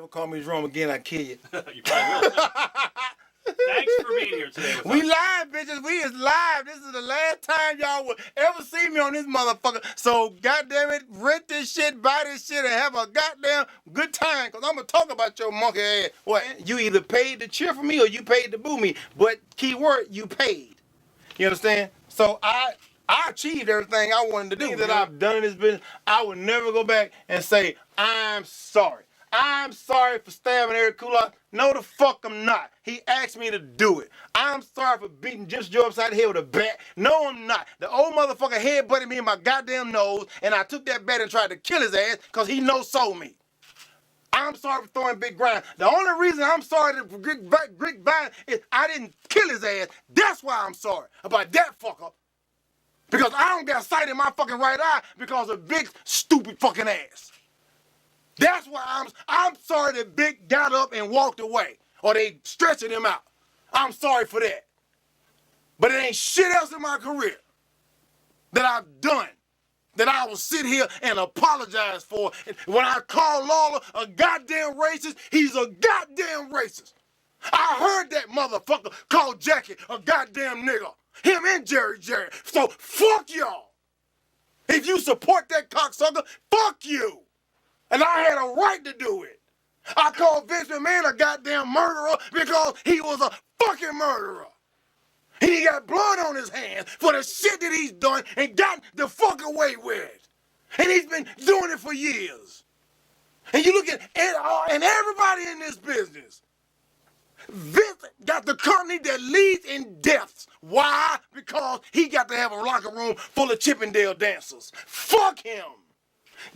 ever call me wrong again, I kill you. You probably will. Thanks for being here today with We us. live, bitches. We is live. This is the last time y'all will ever see me on this motherfucker. So, goddamn it, rent this shit, buy this shit, and have a goddamn good time. Because I'm going to talk about your monkey ass. What? You either paid to cheer for me or you paid to boo me. But, key word, you paid. You understand? So, I achieved everything I wanted to do. Things that I've done in this business, I would never go back and say, I'm sorry. I'm sorry for stabbing Eric Kulak. No, the fuck I'm not. He asked me to do it. I'm sorry for beating Jim Joe upside the head with a bat. No, I'm not. The old motherfucker headbutted me in my goddamn nose, and I took that bat and tried to kill his ass because he no-sold me. I'm sorry for throwing Big Grind. The only reason I'm sorry for Big Grind is I didn't kill his ass. That's why I'm sorry about that fucker. Because I don't got sight in my fucking right eye because of Big stupid fucking ass. That's why I'm sorry that Big got up and walked away. Or they stretching him out. I'm sorry for that. But it ain't shit else in my career that I've done that I will sit here and apologize for. And when I call Lawler a goddamn racist, he's a goddamn racist. I heard that motherfucker call Jackie a goddamn nigga. Him and Jerry. So fuck y'all. If you support that cocksucker, fuck you. And I had a right to do it. I called Vince McMahon a goddamn murderer because he was a fucking murderer. He got blood on his hands for the shit that he's done and got the fuck away with. And he's been doing it for years. And you look at and everybody in this business. Vince got the company that leads in deaths. Why? Because he got to have a locker room full of Chippendale dancers. Fuck him.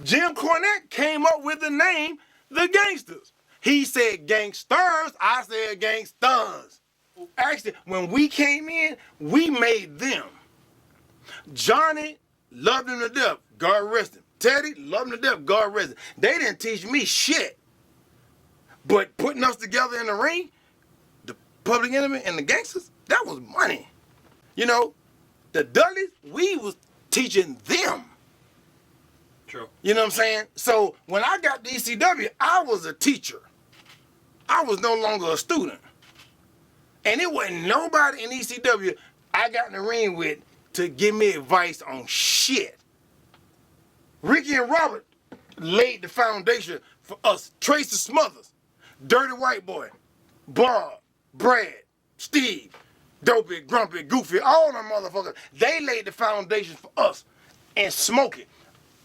Jim Cornette came up with the name The Gangsters. He said gangsters, I said gangsters. Actually, when we came in, we made them. Johnny loved him to death, God rest him. Teddy loved him to death, God rest him. They didn't teach me shit. But putting us together in the ring, the Public Enemy and the Gangsters, that was money. You know, the Dudleys, we was teaching them. True. You know what I'm saying? So when I got to ECW, I was a teacher. I was no longer a student. And it wasn't nobody in ECW I got in the ring with to give me advice on shit. Ricky and Robert laid the foundation for us. Tracy Smothers, Dirty White Boy, Bob, Brad, Steve, Dopey, Grumpy, Goofy, all them motherfuckers. They laid the foundation for us. And Smokey.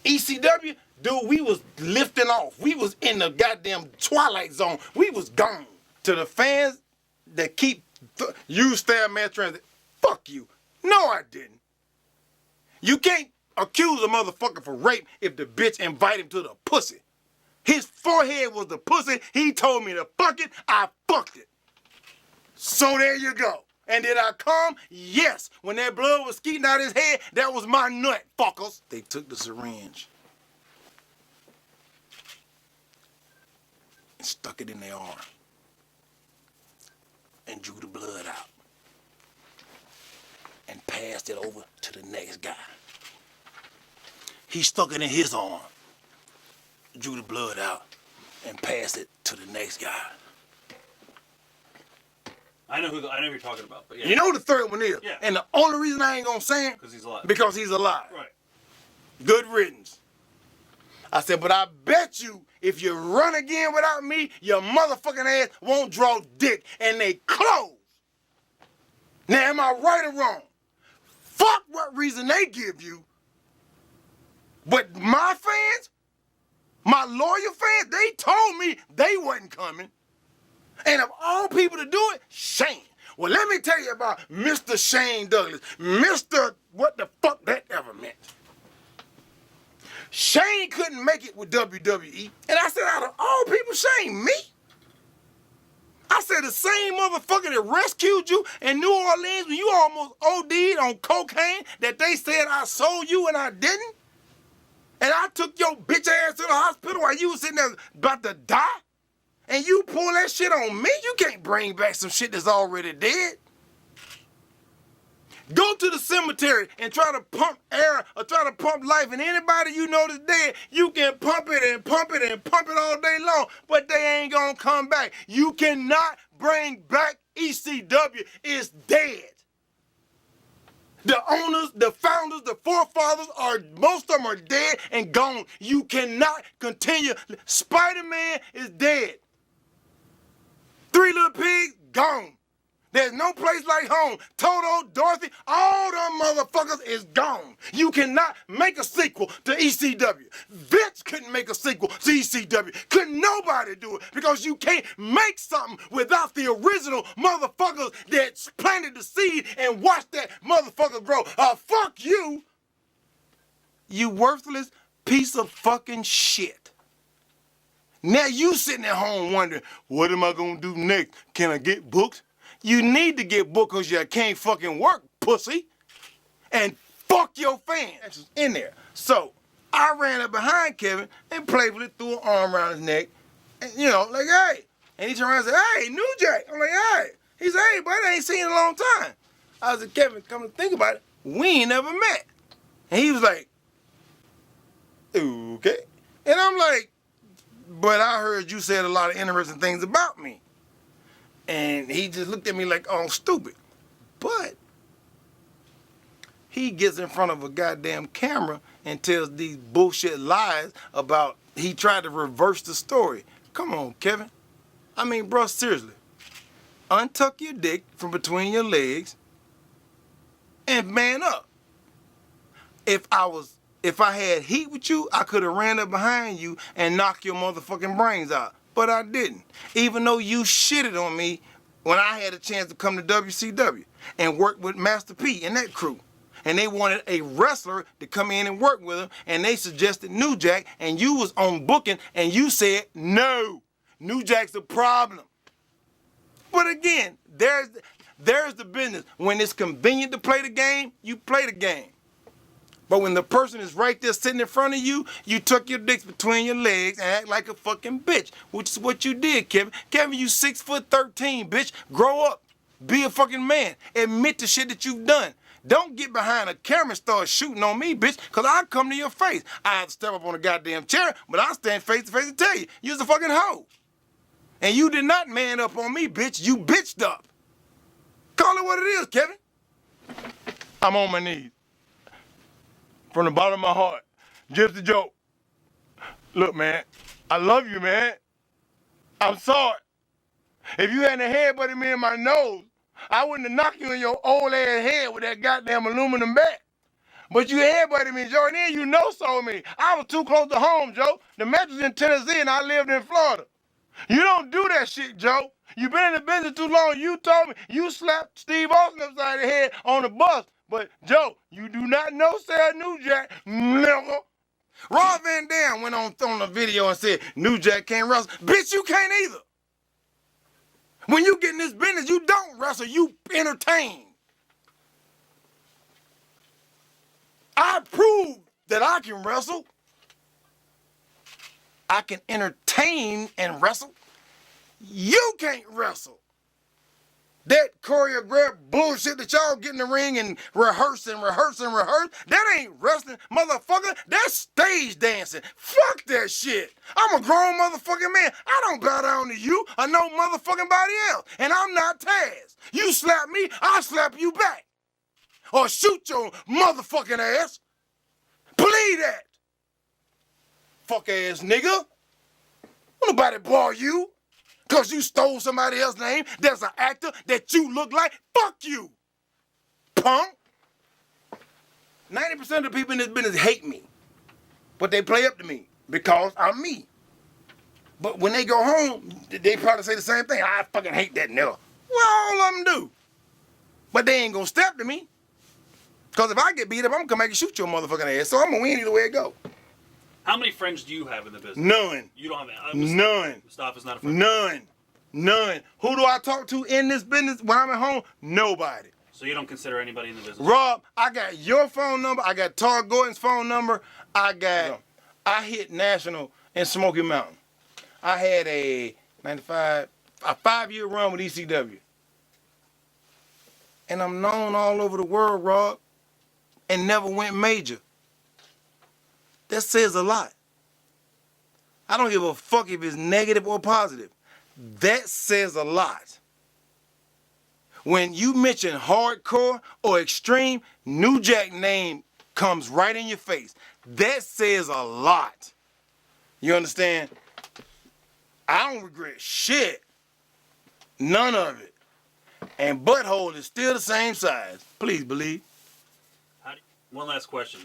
ECW, dude, we was lifting off. We was in the goddamn twilight zone. We was gone. To the fans that keep use Stab Mass Transit, fuck you. No, I didn't. You can't accuse a motherfucker for rape if the bitch invite him to the pussy. His forehead was the pussy. He told me to fuck it. I fucked it. So there you go. And did I come? Yes. When that blood was skeeting out his head, that was my nut, fuckers. They took the syringe and stuck it in their arm and drew the blood out and passed it over to the next guy. He stuck it in his arm, drew the blood out, and passed it to the next guy. I know who you're talking about, but yeah. You know who the third one is? Yeah. And the only reason I ain't gonna say it because he's alive. Right. Good riddance. I said, but I bet you if you run again without me, your motherfucking ass won't draw dick and they close. Now, am I right or wrong? Fuck what reason they give you. But my fans, my loyal fans, they told me they wasn't coming. And of all people to do it, Shane. Well, let me tell you about Mr. Shane Douglas. Mr. what the fuck that ever meant. Shane couldn't make it with WWE. And I said, out of all people, Shane, me? I said, the same motherfucker that rescued you in New Orleans when you almost OD'd on cocaine that they said I sold you and I didn't? And I took your bitch ass to the hospital while you was sitting there about to die? And you pull that shit on me? You can't bring back some shit that's already dead. Go to the cemetery and try to pump air or try to pump life. And anybody you know that's dead, you can pump it and pump it and pump it all day long, but they ain't gonna come back. You cannot bring back ECW. It's dead. The owners, the founders, the forefathers most of them are dead and gone. You cannot continue. Spider-Man is dead. Three Little Pigs, gone. There's no place like home. Toto, Dorothy, all them motherfuckers is gone. You cannot make a sequel to ECW. Vince couldn't make a sequel to ECW. Couldn't nobody do it because you can't make something without the original motherfuckers that planted the seed and watched that motherfucker grow. Fuck you. You worthless piece of fucking shit. Now you sitting at home wondering, what am I gonna do next? Can I get booked? You need to get booked because you can't fucking work, pussy. And fuck your fans in there. So I ran up behind Kevin and playfully threw an arm around his neck. And, you know, like, hey. And he turned around and said, hey, New Jack. I'm like, hey. He said, hey, buddy, I ain't seen you in a long time. I said, Kevin, come to think about it, we ain't never met. And he was like, okay. And I'm like, but I heard you said a lot of interesting things about me. And he just looked at me like, oh, I'm stupid. But he gets in front of a goddamn camera and tells these bullshit lies about he tried to reverse the story. Come on, Kevin. I mean, bro, seriously. Untuck your dick from between your legs and man up. If I had heat with you, I could have ran up behind you and knocked your motherfucking brains out. But I didn't. Even though you shitted on me when I had a chance to come to WCW and work with Master P and that crew. And they wanted a wrestler to come in and work with them, and they suggested New Jack, and you was on booking, and you said, no, New Jack's the problem. But again, there's the business. When it's convenient to play the game, you play the game. But when the person is right there sitting in front of you, you tuck your dicks between your legs and act like a fucking bitch, which is what you did, Kevin. Kevin, you 6'13", bitch. Grow up. Be a fucking man. Admit the shit that you've done. Don't get behind a camera and start shooting on me, bitch, because I'll come to your face. I have to step up on a goddamn chair, but I'll stand face to face and tell you, you're a fucking hoe. And you did not man up on me, bitch. You bitched up. Call it what it is, Kevin. I'm on my knees. From the bottom of my heart, Gypsy Joe. Look, man, I love you, man. I'm sorry. If you hadn't headbutted me in my nose, I wouldn't have knocked you in your old ass head with that goddamn aluminum bat. But you headbutted me, Joe, and then you no-sold me. I was too close to home, Joe. The match was in Tennessee and I lived in Florida. You don't do that shit, Joe. You been in the business too long. You told me you slapped Steve Austin upside the head on the bus. But, Joe, you do not know Sarah New Jack, never. Rob Van Dam went on the video and said, New Jack can't wrestle. Bitch, you can't either. When you get in this business, you don't wrestle, you entertain. I proved that I can wrestle. I can entertain and wrestle. You can't wrestle. That choreographed bullshit that y'all get in the ring and rehearse, that ain't wrestling, motherfucker. That's stage dancing. Fuck that shit. I'm a grown motherfucking man. I don't bow down to you or no motherfucking body else. And I'm not Taz. You slap me, I'll slap you back. Or shoot your motherfucking ass. Believe that. Fuck ass nigga. Won't nobody bar you. Because you stole somebody else's name that's an actor that you look like? Fuck you, punk. 90% of the people in this business hate me. But they play up to me because I'm me. But when they go home, they probably say the same thing. I fucking hate that nigga. Well, all of them do. But they ain't gonna step to me. Because if I get beat up, I'm gonna come back and shoot your motherfucking ass. So I'm gonna win either way it go. How many friends do you have in the business? None. You don't have None. Mustafa is not a friend. None. Who do I talk to in this business when I'm at home? Nobody. So you don't consider anybody in the business? Rob, I got your phone number. I got Todd Gordon's phone number. I hit national in Smoky Mountain. I had a 5-year run with ECW. And I'm known all over the world, Rob, and never went major. That says a lot. I don't give a fuck if it's negative or positive. That says a lot. When you mention hardcore or extreme, New Jack name comes right in your face. That says a lot. You understand? I don't regret shit. None of it. And butthole is still the same size. Please believe. One last question.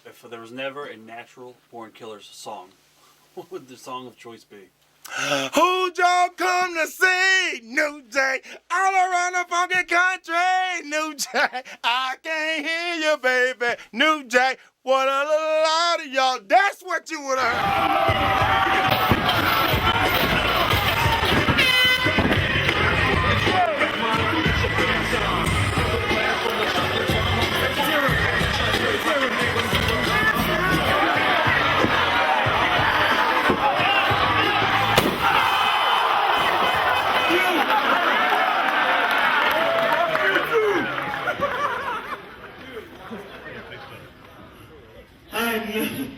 If there was never a Natural Born Killers song, what would the song of choice be? Who'd y'all come to see? New Jack, all around the funky country. New Jack, I can't hear you, baby. New Jack, what a lot of y'all. That's what you would have heard. I ain't never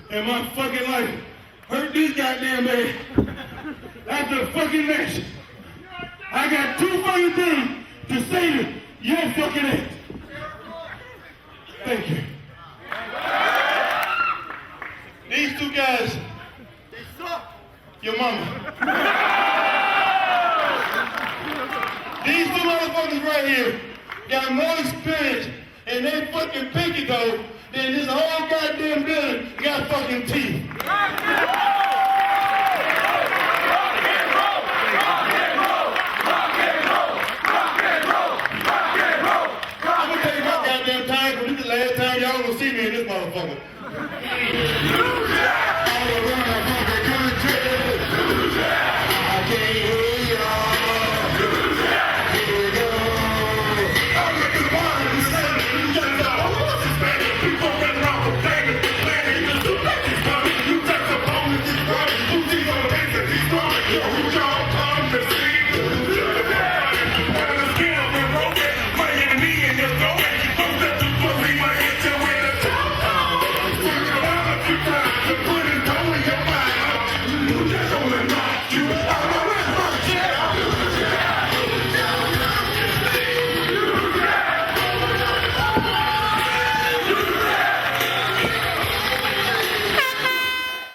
in my fucking life hurt this goddamn man. After the fucking match, I got two fucking things to say to your fucking ass. Thank you. These two guys, they suck. Your mama. These two motherfuckers right here got more experience in their fucking pinky toe than this whole goddamn building got fucking teeth. I'm gonna take my goddamn time, but this is the last time y'all gonna see me in this motherfucker.